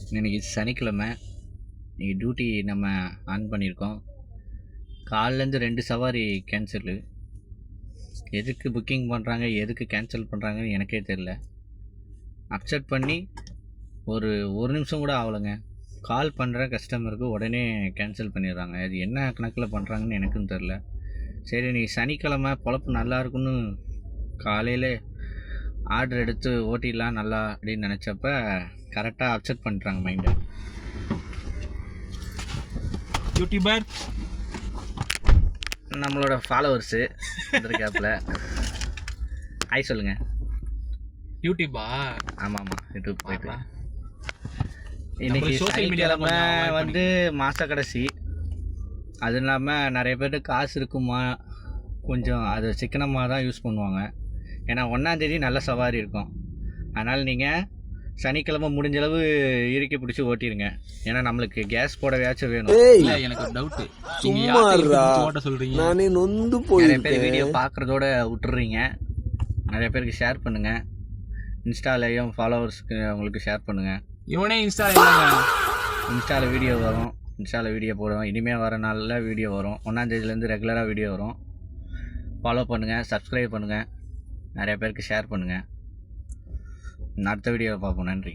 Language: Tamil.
இன்றைக்கி சனிக்கிழமை. இன்றைக்கி டியூட்டி நம்ம ஆன் பண்ணியிருக்கோம். காலிலேருந்து 2 சவாரி கேன்சலு. எதுக்கு புக்கிங் பண்ணுறாங்க, எதுக்கு கேன்சல் பண்ணுறாங்கன்னு எனக்கே தெரில. அக்செப்ட் பண்ணி ஒரு நிமிஷம் கூட ஆகலைங்க. கால் பண்ணுற கஸ்டமருக்கு உடனே கேன்சல் பண்ணிடுறாங்க. அது என்ன கணக்கில் பண்ணுறாங்கன்னு எனக்கும் தெரில. சரி, நீ சனிக்கிழமை பொழப்பு நல்லா இருக்குன்னு காலையில் ஆர்டர் எடுத்து ஓட்டிடலாம் நல்லா அப்படின்னு நினச்சப்ப கரெக்டாக அப்செட் பண்ணுறாங்க மைண்டை. யூடியூபர் நம்மளோட ஃபாலோவர்ஸு கேப்பில் ஹாய் சொல்லுங்கள். யூடியூபா? ஆமாம், யூடியூப் போயிட்டு இன்றைக்கி சோஷியல் மீடியாவில் வந்து மாத கடைசி. அதுவும் இல்லாமல் நிறைய பேர்ட்டு காசு இருக்குமா, கொஞ்சம் அது சிக்கனமாக தான் யூஸ் பண்ணுவாங்க. ஏன்னா 1ஆந்தேதி நல்ல சவாரி இருக்கும். அதனால் நீங்கள் சனிக்கிழமை முடிஞ்சளவு இறுக்கி பிடிச்சி ஓட்டிடுங்க. ஏன்னா நம்மளுக்கு கேஸ் போடவையாச்சும் வேணும். இல்லை, எனக்கு ஒரு டவுட்டு. ஓட்ட சொல்கிறீங்க, நானே நொந்து நிறைய பேர் வீடியோ பார்க்குறதோட விட்டுறீங்க. நிறைய பேருக்கு ஷேர் பண்ணுங்கள். இன்ஸ்டாலையும் ஃபாலோவர்ஸ்க்கு உங்களுக்கு ஷேர் பண்ணுங்கள். இவனே இன்ஸ்டாவில் வீடியோ வரும். இன்ஸ்டாவில் வீடியோ போடுவோம். இனிமேல் வர நாளில் வீடியோ வரும். 1ஆந்தேதியிலேருந்து ரெகுலராக வீடியோ வரும். ஃபாலோ பண்ணுங்கள், சப்ஸ்கிரைப் பண்ணுங்கள், நிறைய பேருக்கு ஷேர் பண்ணுங்கள். அடுத்த வீடியோவை பார்ப்போம். நன்றி.